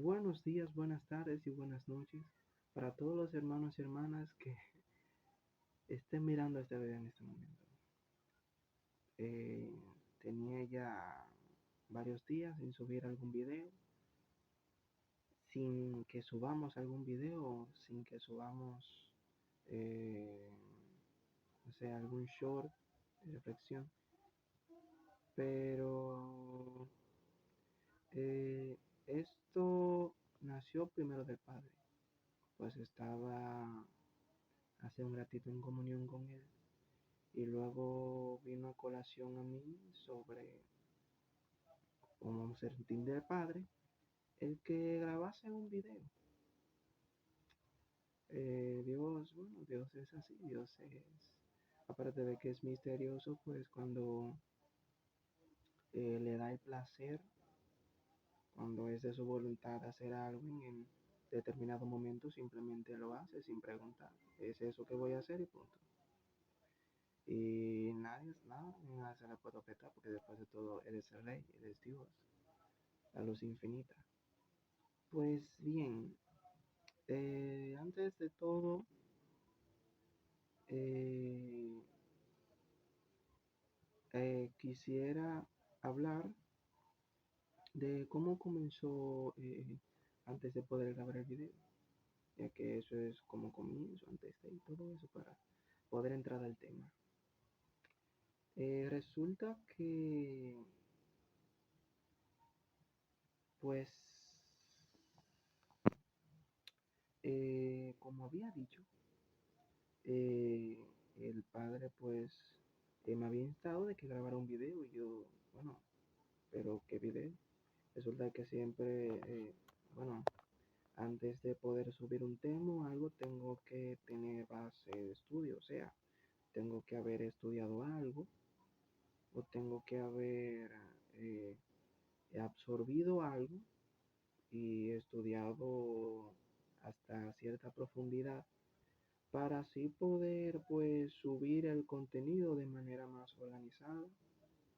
Buenos días, buenas tardes y buenas noches para todos los hermanos y hermanas que estén mirando este video en este momento. Eh, Tenía ya varios días sin subir algún video, sin que subamos algún video, sin que subamos, eh, no sé, algún short de reflexión. Pero eh, esto nació primero del Padre, pues estaba hace un ratito en comunión con Él y luego vino a colación a mí sobre, como sentir del Padre, el que grabase un video. Dios, bueno, Dios es así, Dios es, aparte de que es misterioso, pues cuando le da el placer, cuando es de su voluntad hacer algo en determinado momento, simplemente lo hace sin preguntar, es eso que voy a hacer y punto. Y nada se le puede objetar porque después de todo Él es el Rey, Él es Dios, la luz infinita. Pues bien, antes de todo, eh, quisiera hablar de cómo comenzó antes de poder grabar el video, ya que eso es como comienzo, antes de y todo eso para poder entrar al tema. Resulta que, pues, como había dicho, eh, el padre pues me había instado de que grabara un video y yo, bueno, pero ¿qué video? Resulta que siempre, bueno, antes de poder subir un tema o algo tengo que tener base de estudio, o sea, tengo que haber estudiado algo o tengo que haber eh, absorbido algo y estudiado hasta cierta profundidad para así poder pues subir el contenido de manera más organizada.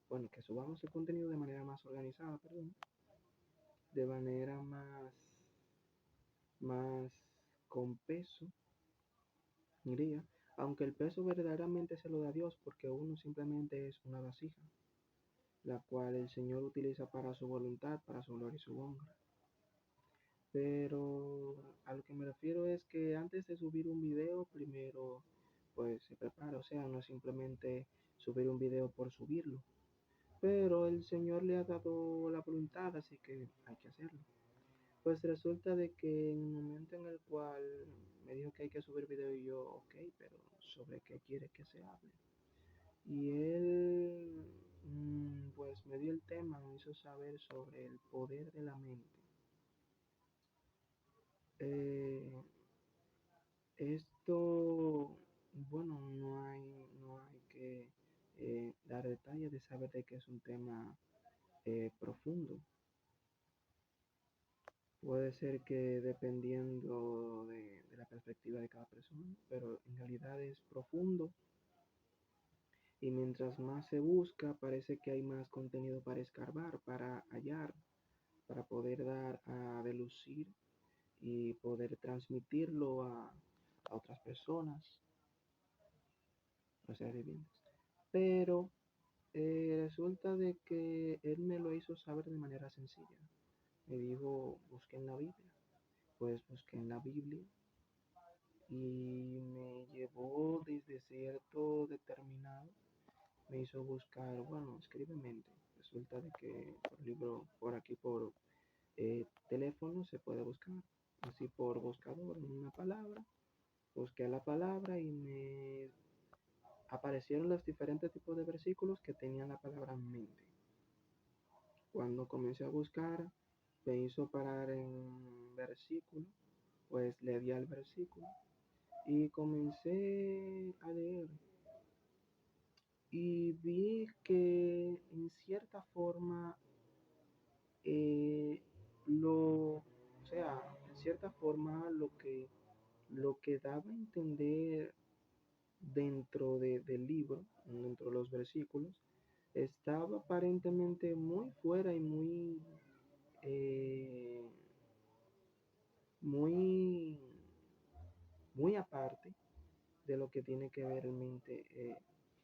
Bueno, que subamos el contenido de manera más organizada, perdón, de manera más con peso, diría, aunque el peso verdaderamente se lo da Dios porque uno simplemente es una vasija, la cual el Señor utiliza para su voluntad, para su gloria y su honra. Pero a lo que me refiero es que antes de subir un video, primero pues se prepara, o sea, no es simplemente subir un video por subirlo, pero el Señor le ha dado la voluntad, así que hay que hacerlo. Pues resulta de que en el momento en el cual me dijo que hay que subir video y yo, ok, pero ¿sobre qué quiere que se hable? Y él, pues me dio el tema, me hizo saber sobre el poder de la mente. Eh, Esto, bueno, no hay que dar detalles de saber de que es un tema profundo. Puede ser que dependiendo de la perspectiva de cada persona, pero en realidad es profundo y mientras más se busca, parece que hay más contenido para escarbar, para hallar, para poder dar a delucir y poder transmitirlo a otras personas, o sea, vivientes. Pero resulta de que él me lo hizo saber de manera sencilla. Me dijo, busqué en la Biblia. Pues busqué en la Biblia y me llevó desde cierto determinado. Me hizo buscar, bueno, escribe mente. Resulta de que por libro, por aquí, por teléfono se puede buscar. Así por buscador, en una palabra. Busqué la palabra y me aparecieron los diferentes tipos de versículos que tenían la palabra mente. Cuando comencé a buscar, me hizo parar en versículo, pues le di al versículo y comencé a leer. Y vi que en cierta forma, eh, o sea, en cierta forma lo que daba a entender del libro, dentro de los versículos, estaba aparentemente muy fuera y muy, eh, muy, muy aparte de lo que tiene que ver realmente,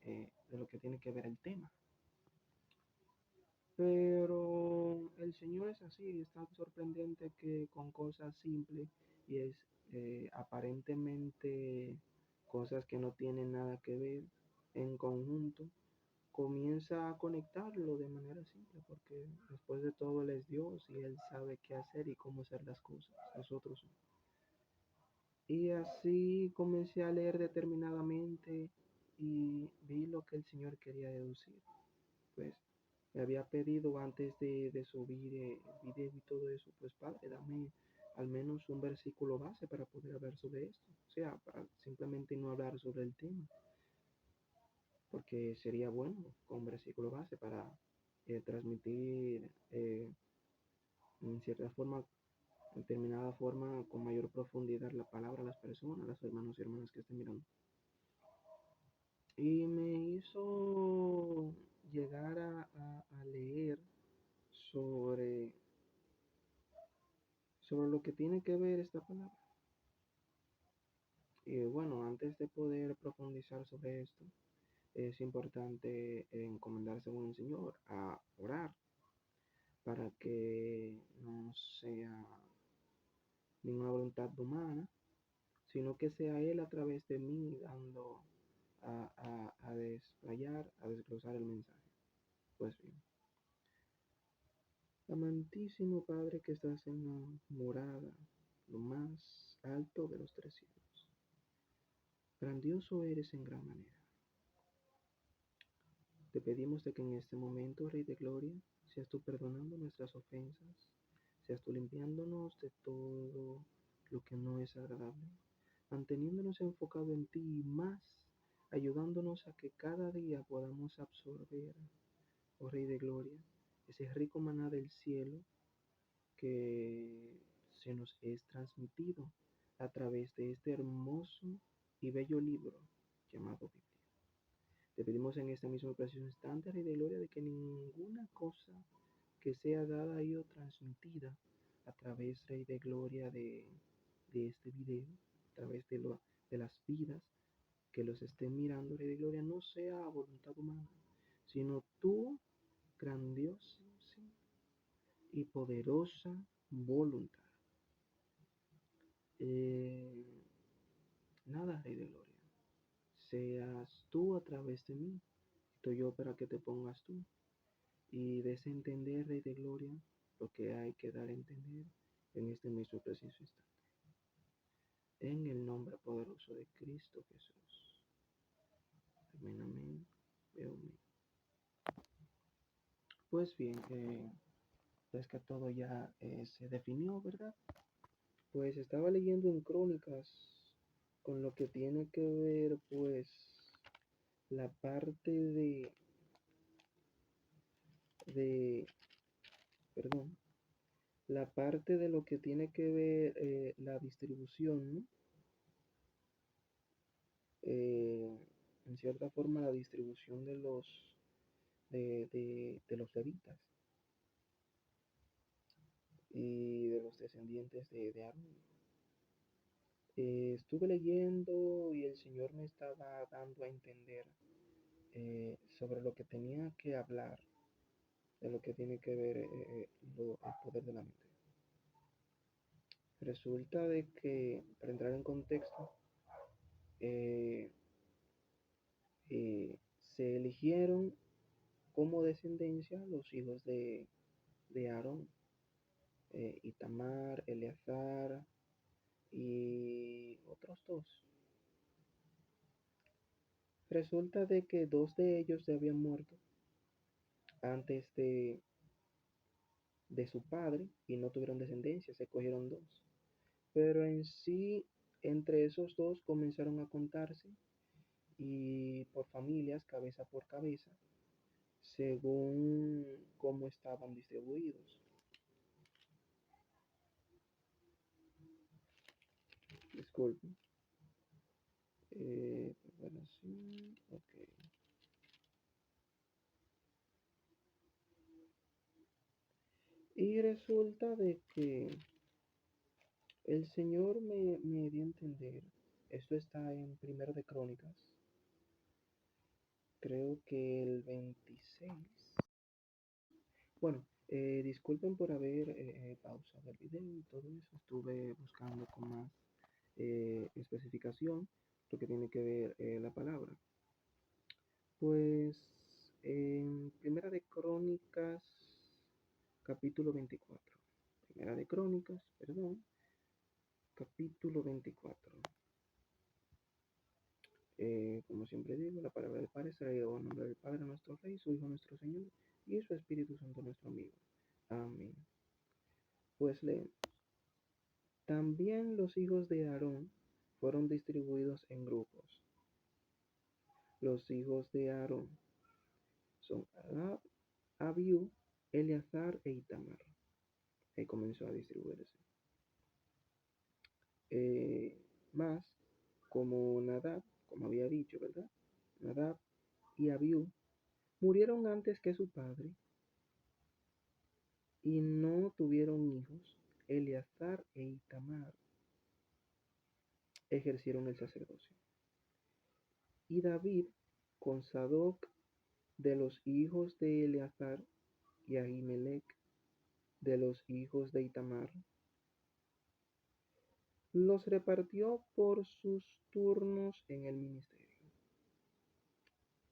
de lo que tiene que ver el tema. Pero el Señor es así, es tan sorprendente que con cosas simples y es aparentemente cosas que no tienen nada que ver en conjunto, comienza a conectarlo de manera simple, porque después de todo Él es Dios y Él sabe qué hacer y cómo hacer las cosas, nosotros no. Y así comencé a leer determinadamente y vi lo que el Señor quería deducir. Pues me había pedido antes de subir el video y todo eso, pues Padre, dame al menos un versículo base para poder hablar sobre esto. O sea, para simplemente no hablar sobre el tema, porque sería bueno con versículo base para transmitir en cierta forma, en determinada forma, con mayor profundidad la palabra a las personas, a los hermanos y hermanas que estén mirando. Y me hizo llegar a leer sobre, sobre lo que tiene que ver esta palabra. Y bueno, antes de poder profundizar sobre esto, es importante encomendarse con el Señor, a orar, para que no sea ninguna voluntad humana, sino que sea Él a través de mí dando a desplayar, a desglosar el mensaje. Pues bien, amantísimo Padre que estás en la morada, lo más alto de los 3 cielos, grandioso eres en gran manera. Te pedimos de que en este momento, Rey de Gloria, seas tú perdonando nuestras ofensas, seas tú limpiándonos de todo lo que no es agradable, manteniéndonos enfocado en ti y más, ayudándonos a que cada día podamos absorber, oh Rey de Gloria, ese rico maná del cielo que se nos es transmitido a través de este hermoso y bello libro llamado Biblia. Te pedimos en este mismo precioso instante, Rey de Gloria, de que ninguna cosa que sea dada y o transmitida a través, Rey de Gloria, de este video, a través de las vidas que los estén mirando, Rey de Gloria, no sea a voluntad humana, sino tu grandiosa y poderosa voluntad. Nada, Rey de Gloria, seas tú a través de mí, estoy yo para que te pongas tú. Y des a entender, Rey de Gloria, lo que hay que dar a entender en este mismo preciso instante. En el nombre poderoso de Cristo Jesús. Amén, amén, amén. Pues bien, pues que todo ya se definió, ¿verdad? Pues estaba leyendo en Crónicas con lo que tiene que ver, pues, la parte de perdón, la parte de lo que tiene que ver la distribución, ¿no? En cierta forma la distribución de los levitas y de los descendientes de Aarón. Estuve leyendo y el Señor me estaba dando a entender sobre lo que tenía que hablar, de lo que tiene que ver el poder de la mente. Resulta de que, para entrar en contexto, eh, se eligieron como descendencia los hijos de Aarón, Itamar, Eleazar y otros dos. Resulta de que dos de ellos ya habían muerto antes de su padre y no tuvieron descendencia, se cogieron dos. Pero en sí, entre esos dos comenzaron a contarse y por familias, cabeza por cabeza, según cómo estaban distribuidos. Disculpen. Preparación, ok. Y resulta de que El Señor me dio a entender, esto está en Primero de Crónicas, creo que el 26. Bueno, disculpen por haber pausado el video y todo eso. Estuve buscando con más especificación lo que tiene que ver la palabra. Pues en Primera de Crónicas, capítulo 24. Primera de Crónicas, perdón, capítulo 24. Como siempre digo, la palabra del Padre será llevada en nombre del Padre, nuestro Rey, su Hijo, nuestro Señor, y su Espíritu Santo, nuestro amigo. Amén. Pues leemos. También los hijos de Aarón fueron distribuidos en grupos. Los hijos de Aarón son Nadab, Abiú, Eleazar e Itamar. Ahí comenzó a distribuirse. Más, como Nadab, como había dicho, ¿verdad? Nadab y Abiú murieron antes que su padre y no tuvieron hijos. Eleazar e Itamar ejercieron el sacerdocio. Y David, con Sadoc de los hijos de Eleazar y Ahimelech de los hijos de Itamar, los repartió por sus turnos en el ministerio.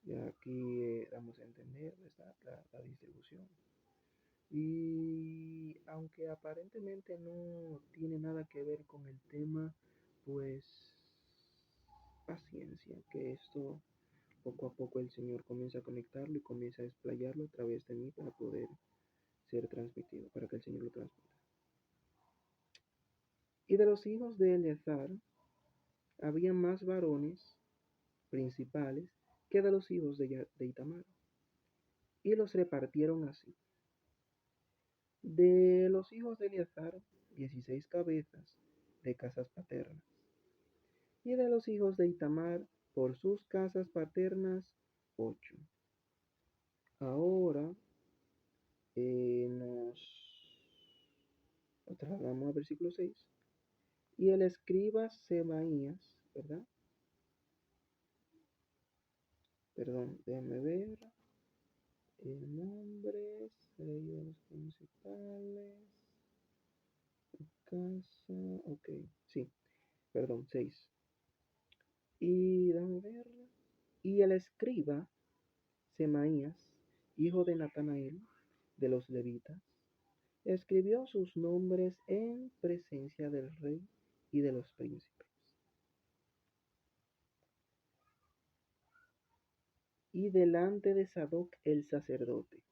Y aquí damos a entender, ¿verdad? La distribución. Y aunque aparentemente no tiene nada que ver con el tema, pues paciencia, que esto poco a poco el Señor comienza a conectarlo y comienza a explayarlo a través de mí para poder ser transmitido, para que el Señor lo transmita. Y de los hijos de Eleazar había más varones principales que de los hijos de Itamar, y los repartieron así. De los hijos de Eleazar, 16 cabezas de casas paternas, y de los hijos de Itamar, por sus casas paternas, 8. Ahora nos trasladamos al versículo 6. Y el escriba Semaías, ¿verdad? Perdón, déjenme ver. El nombre, 6 de los principales. Casa, ok, sí, perdón, 6. Y déjame ver. Y el escriba Semaías, hijo de Natanael, de los levitas, escribió sus nombres en presencia del rey y de los príncipes. Y delante de Sadoc el sacerdote,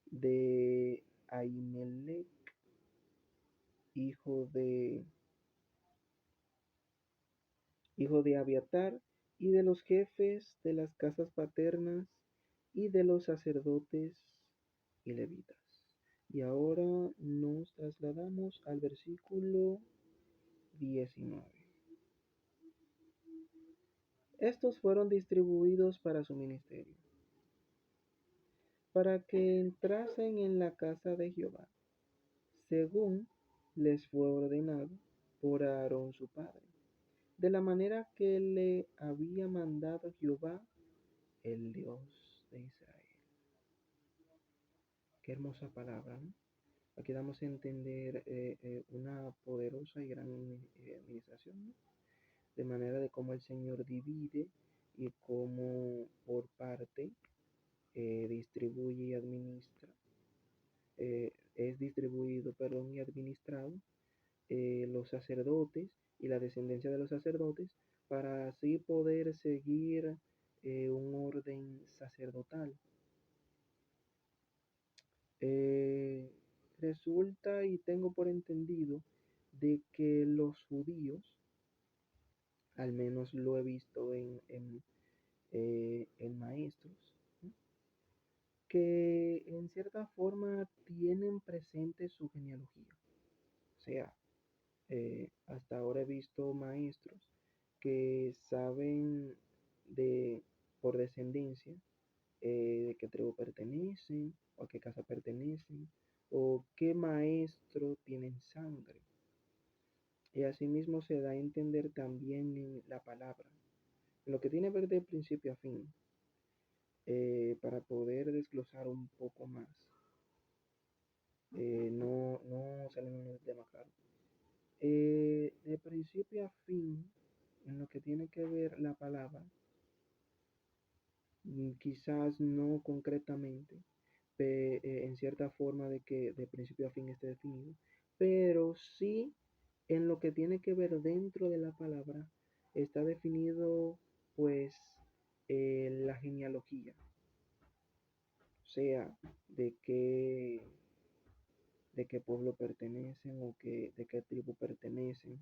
de Ahimelech, hijo de Abiatar, y de los jefes de las casas paternas, y de los sacerdotes y levitas. Y ahora nos trasladamos al versículo 19. Estos fueron distribuidos para su ministerio, para que entrasen en la casa de Jehová, según les fue ordenado por Aarón su padre, de la manera que le había mandado Jehová, el Dios de Israel. Qué hermosa palabra, ¿no? Aquí damos a entender una poderosa y gran administración, ¿no? De manera de cómo el Señor divide y cómo por parte distribuye y administra, es distribuido, perdón, y administrado los sacerdotes y la descendencia de los sacerdotes para así poder seguir un orden sacerdotal. Eh, Resulta y tengo por entendido de que los judíos, al menos lo he visto en maestros, ¿no? Que en cierta forma tienen presente su genealogía. O sea, hasta ahora he visto maestros que saben de por descendencia de qué tribu pertenecen o a qué casa pertenecen o qué maestro tienen sangre. Y asimismo se da a entender también en la palabra, en lo que tiene que ver de principio a fin, para poder desglosar un poco más, no saliendo del tema claro. De principio a fin, en lo que tiene que ver la palabra, quizás no concretamente, en cierta forma de que de principio a fin esté definido, pero sí en lo que tiene que ver dentro de la palabra está definido pues la genealogía, o sea, de qué pueblo pertenecen o de qué tribu pertenecen.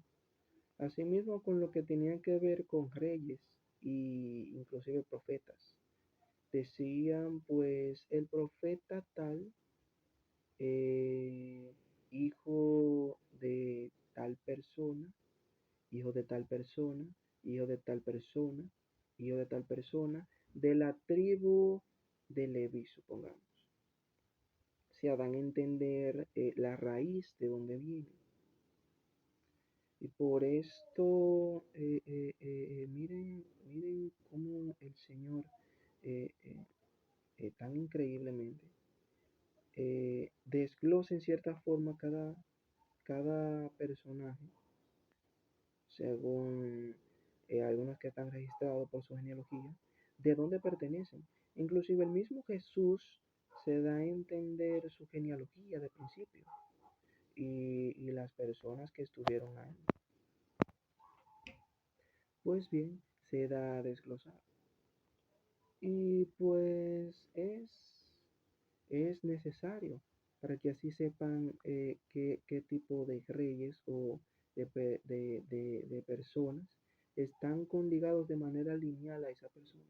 Asimismo con lo que tenía que ver con reyes y inclusive profetas. Decían pues el profeta tal, eh, hijo de tal persona, hijo de tal persona, hijo de tal persona, hijo de tal persona, de la tribu de Leví, supongamos. Se dan a entender la raíz de donde viene. Y por esto, miren cómo el Señor eh, eh, tan increíblemente desglosa en cierta forma cada personaje según algunos que están registrados por su genealogía, de dónde pertenecen. Inclusive el mismo Jesús se da a entender su genealogía de principio y las personas que estuvieron ahí. Pues bien, se da a desglosar. Y pues es necesario para que así sepan qué tipo de reyes o de personas están conligados de manera lineal a esa persona.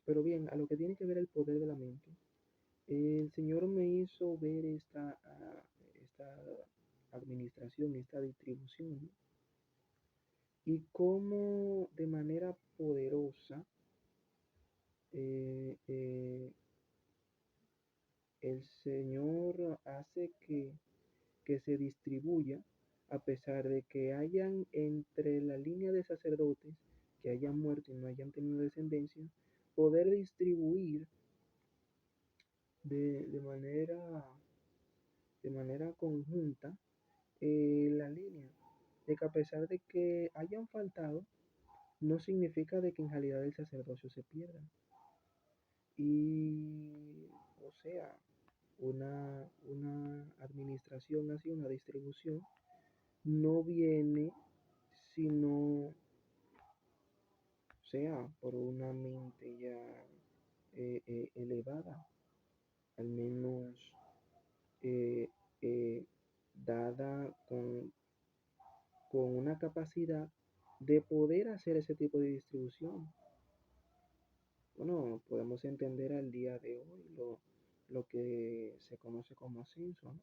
Pero bien, a lo que tiene que ver el poder de la mente, el Señor me hizo ver esta administración, esta distribución, ¿no? Y cómo de manera poderosa eh, eh, el Señor hace que se distribuya, a pesar de que hayan entre la línea de sacerdotes que hayan muerto y no hayan tenido descendencia, poder distribuir de, de manera, de manera conjunta la línea, de que a pesar de que hayan faltado, no significa de que en realidad el sacerdocio se pierda. Y, o sea, una administración así, una distribución, no viene sino, o sea, por una mente ya elevada, al menos eh, eh, dada con una capacidad de poder hacer ese tipo de distribución. Bueno, podemos entender al día de hoy lo que se conoce como ascenso, ¿no?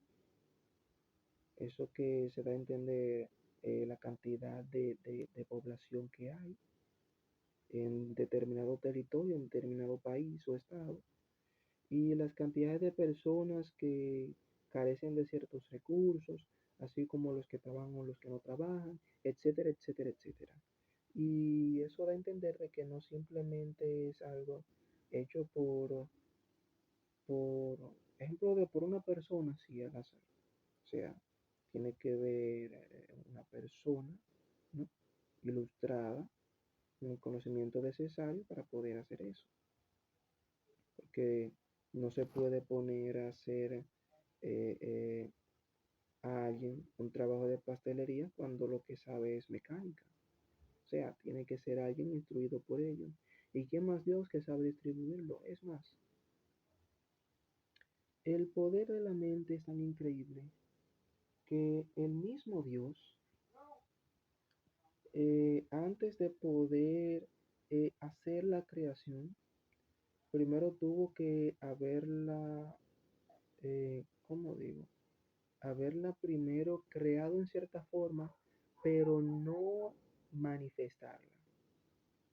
Eso que se da a entender la cantidad de población que hay en determinado territorio, en determinado país o estado, y las cantidades de personas que carecen de ciertos recursos, así como los que trabajan o los que no trabajan, etcétera, etcétera, etcétera. Y eso da a entender de que no simplemente es algo hecho por ejemplo, por una persona así al azar. O sea, tiene que ver una persona, ¿no? Ilustrada, con el conocimiento necesario para poder hacer eso. Porque no se puede poner a hacer a alguien un trabajo de pastelería cuando lo que sabe es mecánica. O sea, tiene que ser alguien instruido por ello. ¿Y quién más Dios que sabe distribuirlo? Es más, el poder de la mente es tan increíble que el mismo Dios, antes de poder hacer la creación, primero tuvo que haberla, ¿cómo digo? Haberla primero creado en cierta forma, pero no manifestarla.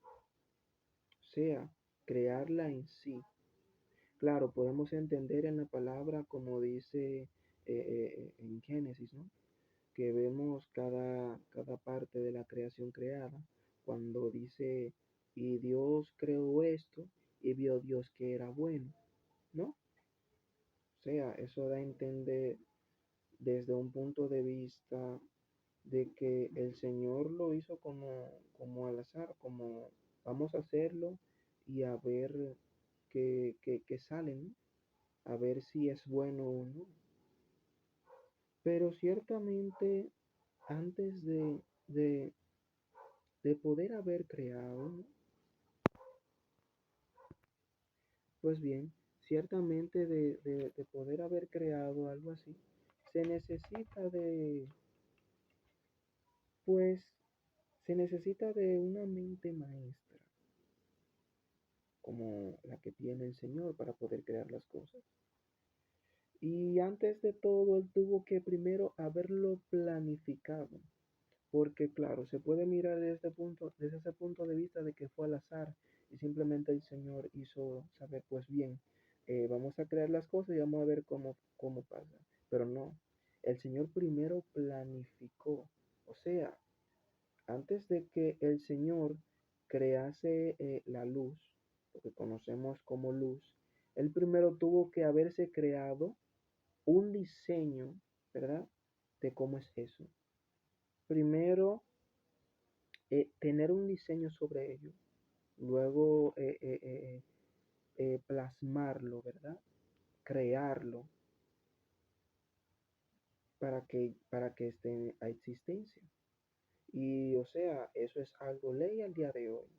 O sea, crearla en sí. Claro, podemos entender en la palabra como dice en Génesis, ¿no? que vemos cada parte de la creación creada, cuando dice, y Dios creó esto, y vio Dios que era bueno, ¿no? O sea, eso da a entender desde un punto de vista de que el Señor lo hizo como al azar, como vamos a hacerlo y a ver qué sale, ¿no? A ver si es bueno o no. Pero ciertamente antes de poder haber creado, ¿no? Pues bien, ciertamente de poder haber creado algo así, se necesita pues, se necesita de una mente maestra, como la que tiene el Señor para poder crear las cosas. Y antes de todo, Él tuvo que primero haberlo planificado. Porque claro, se puede mirar desde ese punto de vista de que fue al azar y simplemente el Señor hizo saber, pues bien, vamos a crear las cosas y vamos a ver cómo pasa. Pero no, el Señor primero planificó. O sea, antes de que el Señor crease la luz, lo que conocemos como luz, Él primero tuvo que haberse creado un diseño, ¿verdad? De cómo es eso. Primero, tener un diseño sobre ello, luego plasmarlo, ¿verdad? Crearlo para que esté a existencia. Y o sea, eso es algo ley al día de hoy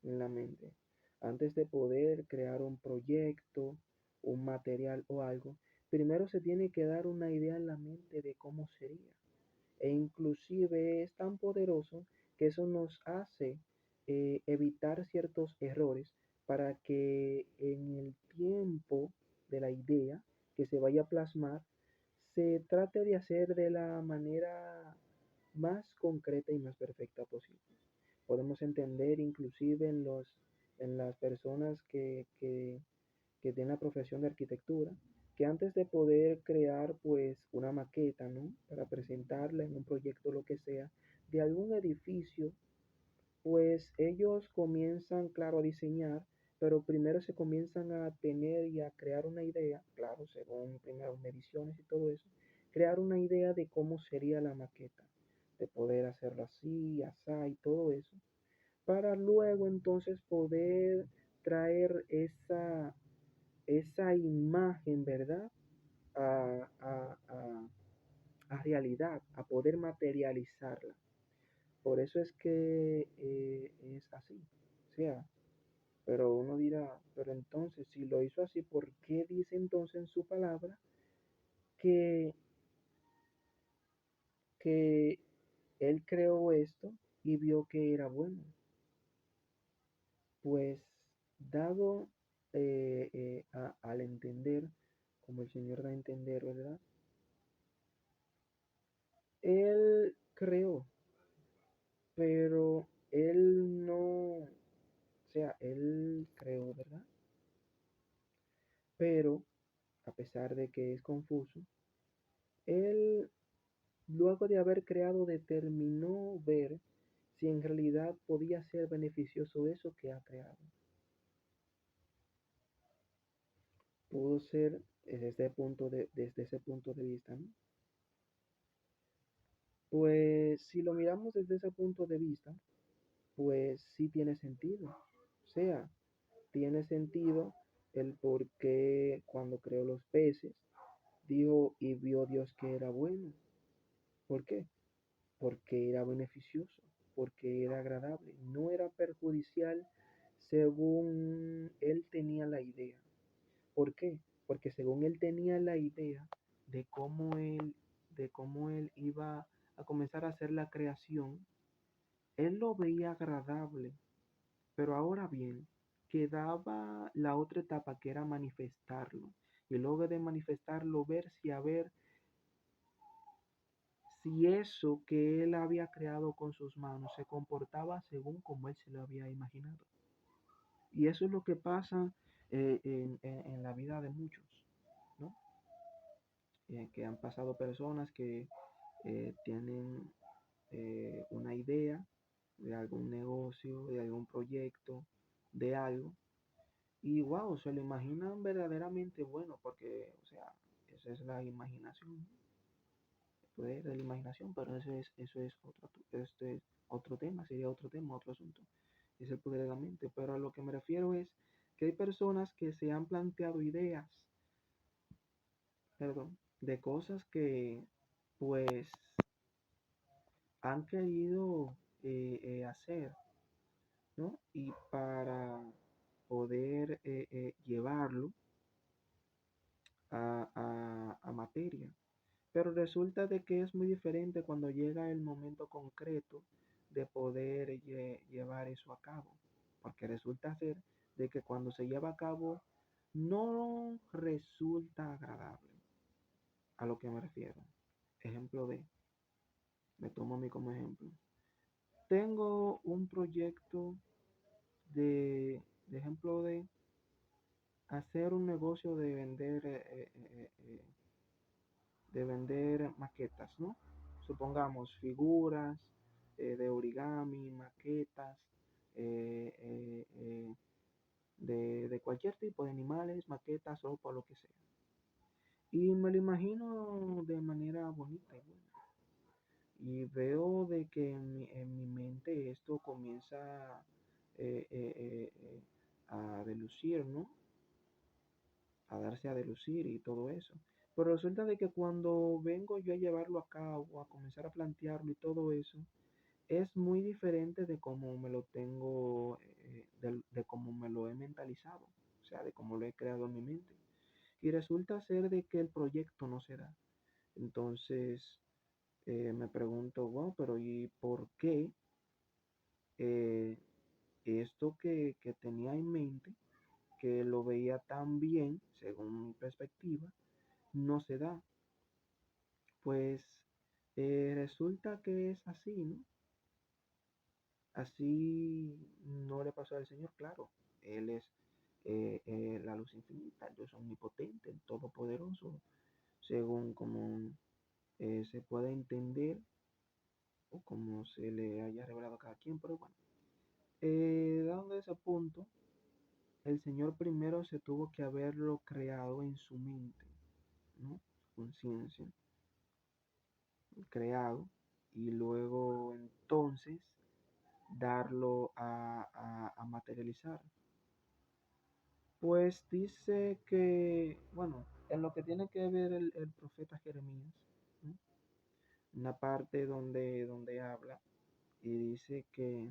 en la mente. Antes de poder crear un proyecto, un material o algo, primero se tiene que dar una idea en la mente de cómo sería. E inclusive es tan poderoso que eso nos hace evitar ciertos errores para que en el tiempo de la idea que se vaya a plasmar se trate de hacer de la manera más concreta y más perfecta posible. Podemos entender inclusive en las personas que tienen la profesión de arquitectura, que antes de poder crear pues una maqueta, ¿no? Para presentarla en un proyecto, lo que sea, de algún edificio, pues ellos comienzan, claro, a diseñar, pero primero se comienzan a tener y a crear una idea, claro, según primero mediciones y todo eso, crear una idea de cómo sería la maqueta, de poder hacerlo así, asá y todo eso, para luego entonces poder traer esa imagen, ¿verdad? A, a, a, a realidad, a poder materializarla. Por eso es que es así. O sea, pero uno dirá, pero entonces, si lo hizo así, ¿por qué dice entonces en su palabra que, que él creó esto y vio que era bueno? Pues dado al entender, como el Señor da a entender, ¿verdad? Él creó, pero él no, o sea, él creó, ¿verdad? Pero, a pesar de que es confuso, él, luego de haber creado, determinó ver si en realidad podía ser beneficioso eso que ha creado. Pudo ser desde ese punto de vista, ¿no? Pues si lo miramos desde ese punto de vista, pues sí tiene sentido. O sea, tiene sentido el por qué cuando creó los peces, dijo y vio Dios que era bueno. ¿Por qué? Porque era beneficioso, porque era agradable, no era perjudicial según él tenía la idea. ¿Por qué? Porque según él tenía la idea de cómo él iba a comenzar a hacer la creación, él lo veía agradable. Pero ahora bien, quedaba la otra etapa que era manifestarlo. Y luego de manifestarlo, ver si eso que él había creado con sus manos se comportaba según como él se lo había imaginado. Y eso es lo que pasa en la vida de muchos, ¿no? Que han pasado personas tienen una idea de algún negocio, de algún proyecto, de algo, y wow, se lo imaginan verdaderamente bueno, porque, o sea, esa es la imaginación, el poder de la imaginación, pero este es otro tema, sería otro tema, otro asunto, es el poder de la mente, pero a lo que me refiero es que hay personas que se han planteado ideas, perdón, de cosas que pues han querido hacer, ¿no? Y para poder llevarlo a materia. Pero resulta de que es muy diferente cuando llega el momento concreto de poder llevar eso a cabo. Porque resulta ser de que cuando se lleva a cabo no resulta agradable. A lo que me refiero. Ejemplo de, me tomo a mí como ejemplo. Tengo un proyecto de ejemplo de hacer un negocio de vender maquetas, ¿no? Supongamos figuras de origami, maquetas, eh, eh, eh, de cualquier tipo de animales, maquetas, ropa, lo que sea. Y me lo imagino de manera bonita y buena. Y veo de que en mi mente esto comienza eh, eh, eh, eh, a delucir, ¿no? A darse a delucir y todo eso. Pero resulta de que cuando vengo yo a llevarlo a cabo, a comenzar a plantearlo y todo eso, es muy diferente de cómo me lo tengo, de cómo me lo he mentalizado, o sea, de cómo lo he creado en mi mente. Y resulta ser de que el proyecto no se da. Entonces me pregunto, wow, pero ¿y por qué eh, esto que tenía en mente, que lo veía tan bien, según mi perspectiva, no se da? Pues resulta que es así, ¿no? Así no le pasó al Señor, claro. Él es la luz infinita, el Dios omnipotente, el todopoderoso, según como se pueda entender o como se le haya revelado a cada quien. Pero bueno, dando ese punto, el Señor primero se tuvo que haberlo creado en su mente, ¿no? Conciencia, creado, y luego entonces darlo a materializar. Pues dice que, bueno, en lo que tiene que ver el profeta Jeremías, ¿no? Una parte donde habla y dice que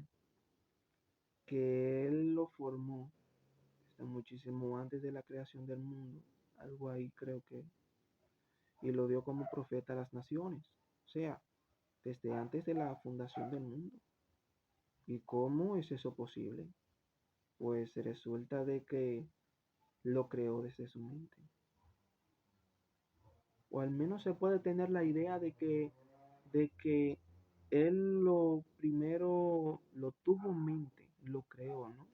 él lo formó desde muchísimo antes de la creación del mundo, algo ahí creo que, y lo dio como profeta a las naciones, o sea, desde antes de la fundación del mundo. ¿Y cómo es eso posible? Pues resulta de que lo creó desde su mente. O al menos se puede tener la idea de que él lo primero lo tuvo en mente, lo creó, ¿no?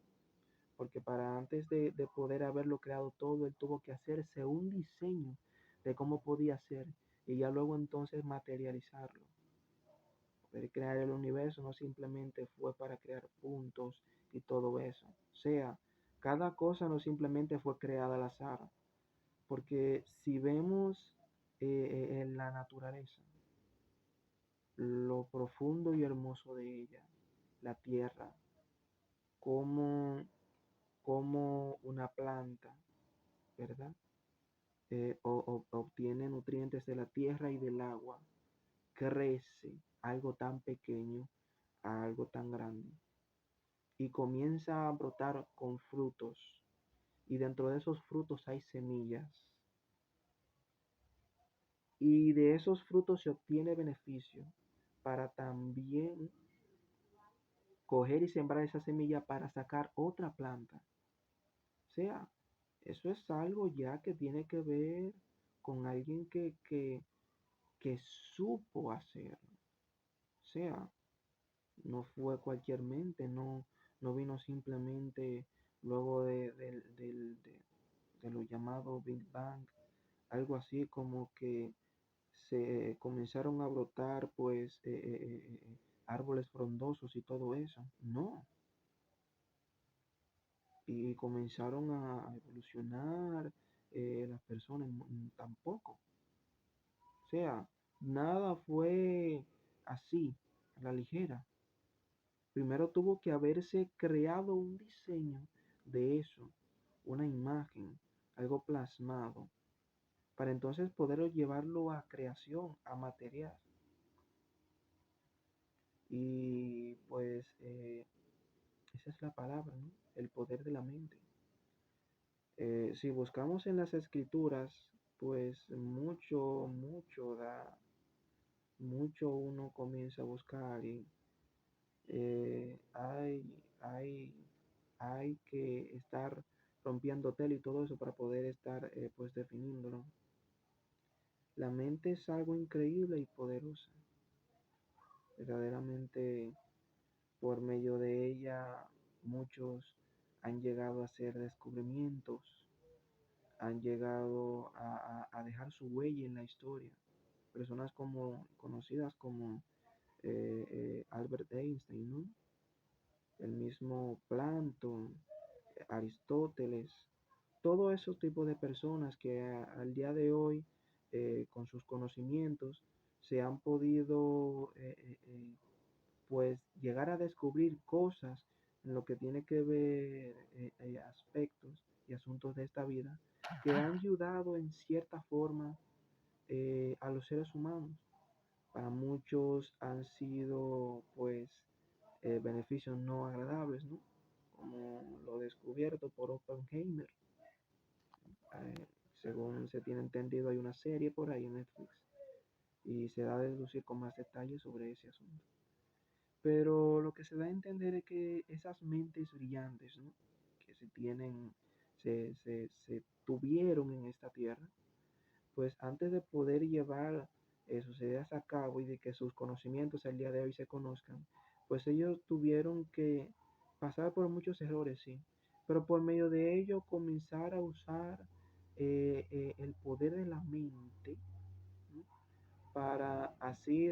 Porque para antes de poder haberlo creado todo, él tuvo que hacerse un diseño de cómo podía ser y ya luego entonces materializarlo. Poder crear el universo no simplemente fue para crear puntos y todo eso. O sea, cada cosa no simplemente fue creada al azar, porque si vemos en la naturaleza, lo profundo y hermoso de ella, la tierra, como, como una planta, ¿verdad? Obtiene nutrientes de la tierra y del agua, crece algo tan pequeño a algo tan grande y comienza a brotar con frutos y dentro de esos frutos hay semillas y de esos frutos se obtiene beneficio para también coger y sembrar esa semilla para sacar otra planta. O sea, eso es algo ya que tiene que ver con alguien que supo hacerlo. O sea, no fue cualquier mente, no vino simplemente luego de lo llamado Big Bang, algo así como que se comenzaron a brotar pues árboles frondosos y todo eso. No, y comenzaron a evolucionar las personas tampoco. O sea, nada fue así, a la ligera. Primero tuvo que haberse creado un diseño de eso, una imagen, algo plasmado, para entonces poder llevarlo a creación, a material. Y pues esa es la palabra, ¿no? El poder de la mente. Si buscamos en las escrituras, pues mucho uno comienza a buscar y eh, hay, hay, hay que estar rompiendo tela y todo eso para poder estar pues definiéndolo. La mente es algo increíble y poderosa. Verdaderamente por medio de ella muchos han llegado a hacer descubrimientos, han llegado a dejar su huella en la historia. Personas como conocidas como Albert Einstein, ¿no? El mismo Platón, Aristóteles, todos esos tipos de personas que al día de hoy, con sus conocimientos, se han podido pues llegar a descubrir cosas en lo que tiene que ver aspectos y asuntos de esta vida que han ayudado en cierta forma a los seres humanos. Para muchos han sido pues beneficios no agradables, ¿no? Como lo descubierto por Oppenheimer. Eh, Según se tiene entendido, hay una serie por ahí en Netflix y se da a deducir con más detalles sobre ese asunto. Pero lo que se da a entender es que esas mentes brillantes, ¿no? Que se tienen, se tuvieron en esta tierra, pues antes de poder llevar sus ideas a cabo y de que sus conocimientos al día de hoy se conozcan, pues ellos tuvieron que pasar por muchos errores, sí, pero por medio de ello comenzar a usar el poder de la mente, ¿no? Para así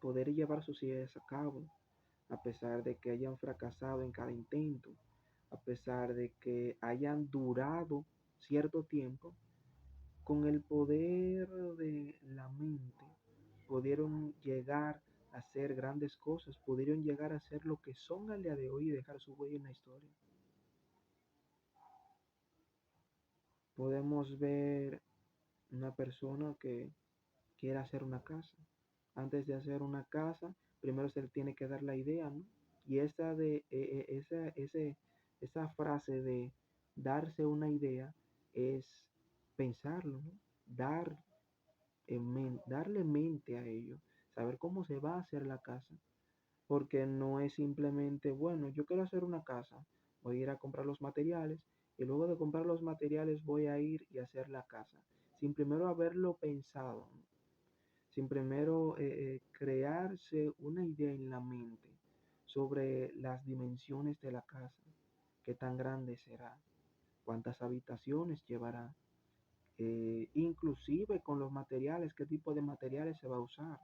poder llevar sus ideas a cabo, a pesar de que hayan fracasado en cada intento, a pesar de que hayan durado cierto tiempo, con el poder de la mente pudieron llegar a hacer grandes cosas, pudieron llegar a ser lo que son al día de hoy y dejar su huella en la historia. Podemos ver una persona que quiere hacer una casa. Antes de hacer una casa, primero se le tiene que dar la idea, ¿no? Y esa frase de darse una idea es pensarlo, ¿no? Darle mente a ello, saber cómo se va a hacer la casa, porque no es simplemente, bueno, yo quiero hacer una casa, voy a ir a comprar los materiales y luego de comprar los materiales voy a ir y hacer la casa, sin primero haberlo pensado, ¿no? Sin primero crearse una idea en la mente sobre las dimensiones de la casa, qué tan grande será, cuántas habitaciones llevará, inclusive con los materiales, qué tipo de materiales se va a usar.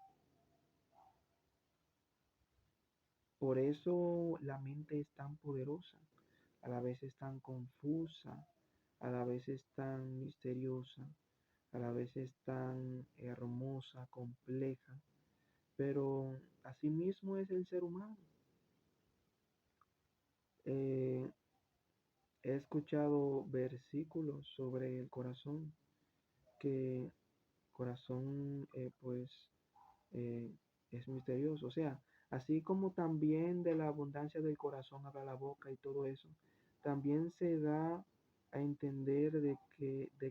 Por eso la mente es tan poderosa, a la vez es tan confusa, a la vez es tan misteriosa, a la vez es tan hermosa, compleja, pero asimismo es el ser humano. Eh, He escuchado versículos sobre el corazón, que corazón pues eh, es misterioso. O sea, así como también de la abundancia del corazón habla la boca y todo eso, también se da a entender de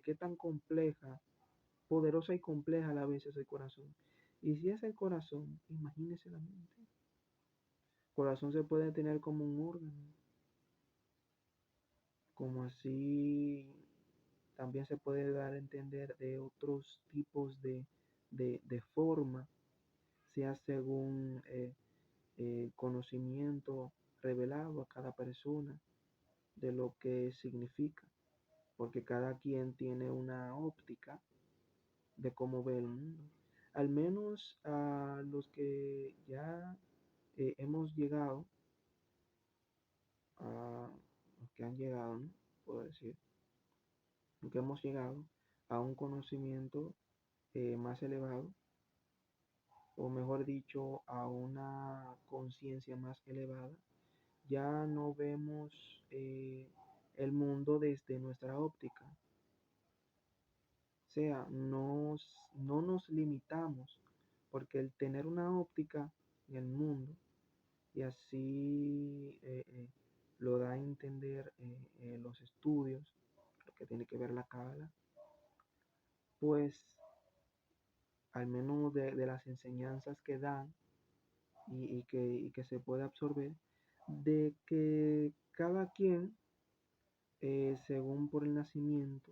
qué tan compleja, poderosa y compleja a la vez es el corazón. Y si es el corazón, imagínese la mente. Corazón se puede tener como un órgano, como así también se puede dar a entender de otros tipos de forma, sea según conocimiento revelado a cada persona de lo que significa, porque cada quien tiene una óptica de cómo ve el mundo. Al menos a los que ya hemos llegado, a los que han llegado, ¿no? Puedo decir, que hemos llegado a un conocimiento más elevado, o mejor dicho, a una conciencia más elevada, ya no vemos el mundo desde nuestra óptica. O sea, no nos limitamos, porque el tener una óptica en el mundo, y así lo da a entender los estudios, lo que tiene que ver la Cábala, pues al menos de las enseñanzas que dan y que se puede absorber, de que cada quien, según por el nacimiento,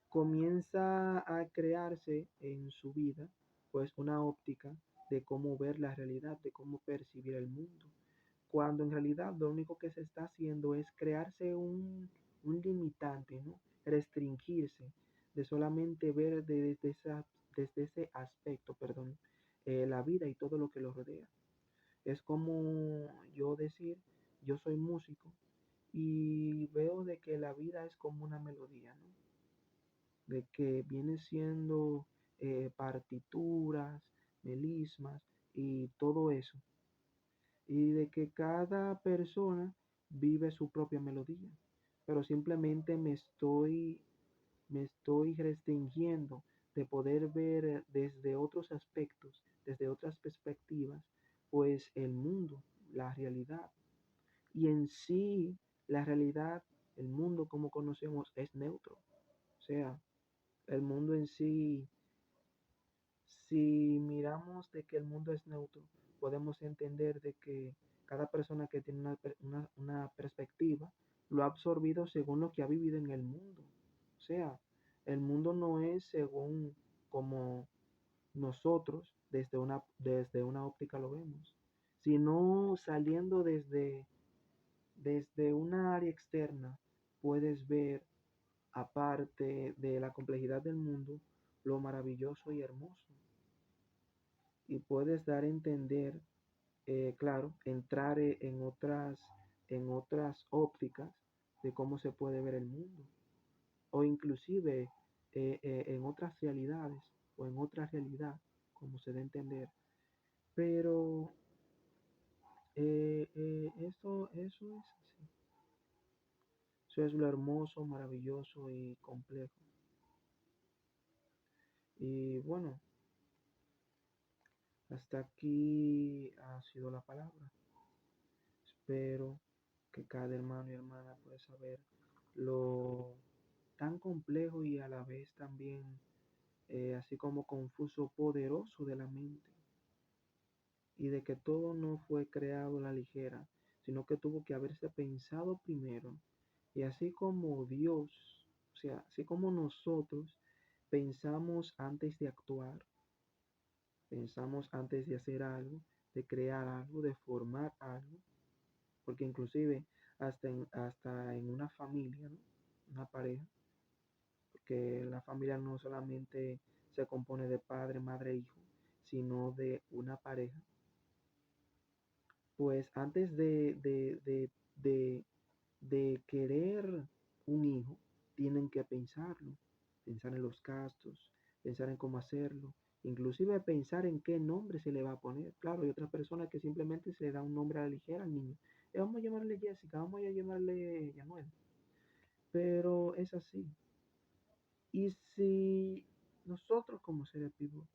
comienza a crearse en su vida, pues una óptica de cómo ver la realidad, de cómo percibir el mundo, cuando en realidad lo único que se está haciendo es crearse un limitante, ¿no? Restringirse de solamente ver desde ese aspecto, perdón, la vida y todo lo que lo rodea. Es como yo decir, yo soy músico y veo de que la vida es como una melodía, ¿no? De que viene siendo partituras, melismas y todo eso. Y de que cada persona vive su propia melodía, pero simplemente me estoy restringiendo de poder ver desde otros aspectos, desde otras perspectivas, pues el mundo, la realidad. Y en sí, la realidad, el mundo como conocemos es neutro. O sea, el mundo en sí, si miramos de que el mundo es neutro, podemos entender de que cada persona que tiene una perspectiva lo ha absorbido según lo que ha vivido en el mundo. O sea, el mundo no es según como nosotros desde una óptica lo vemos, sino saliendo desde una área externa, puedes ver, aparte de la complejidad del mundo, lo maravilloso y hermoso. Y puedes dar a entender, claro, entrar en otras ópticas de cómo se puede ver el mundo, o inclusive en otras realidades, o en otra realidad, como se da a entender. Pero eso es así. Eso es lo hermoso, maravilloso y complejo. Y bueno, hasta aquí ha sido la palabra. Espero que cada hermano y hermana pueda saber lo tan complejo y a la vez también, así como confuso, poderoso de la mente. Y de que todo no fue creado a la ligera, sino que tuvo que haberse pensado primero. Y así como Dios, o sea, así como nosotros pensamos antes de actuar, pensamos antes de hacer algo, de crear algo, de formar algo, porque inclusive hasta en una familia, ¿no? Una pareja, porque la familia no solamente se compone de padre, madre, e hijo, sino de una pareja, pues antes de querer un hijo, tienen que pensarlo, pensar en los gastos, pensar en cómo hacerlo, inclusive pensar en qué nombre se le va a poner. Claro, hay otras personas que simplemente se le da un nombre a la ligera al niño. Vamos a llamarle Jessica, vamos a llamarle Yanuel, pero es así. Y si nosotros como seres vivos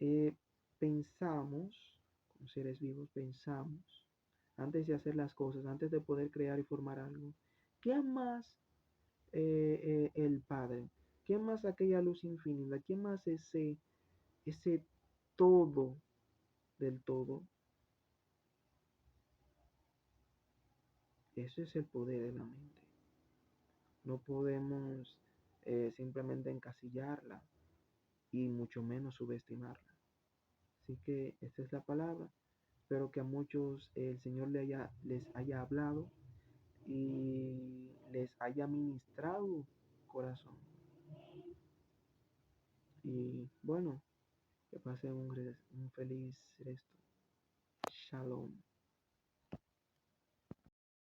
eh, pensamos, como seres vivos pensamos, antes de hacer las cosas, antes de poder crear y formar algo, ¿qué más el Padre? ¿Qué más aquella luz infinita? ¿Qué más ese todo del todo? Ese es el poder de la mente. No podemos simplemente encasillarla y mucho menos subestimarla. Así que esta es la palabra. Espero que a muchos el Señor les haya hablado y les haya ministrado corazón. Y bueno, que pasen un feliz resto. Shalom.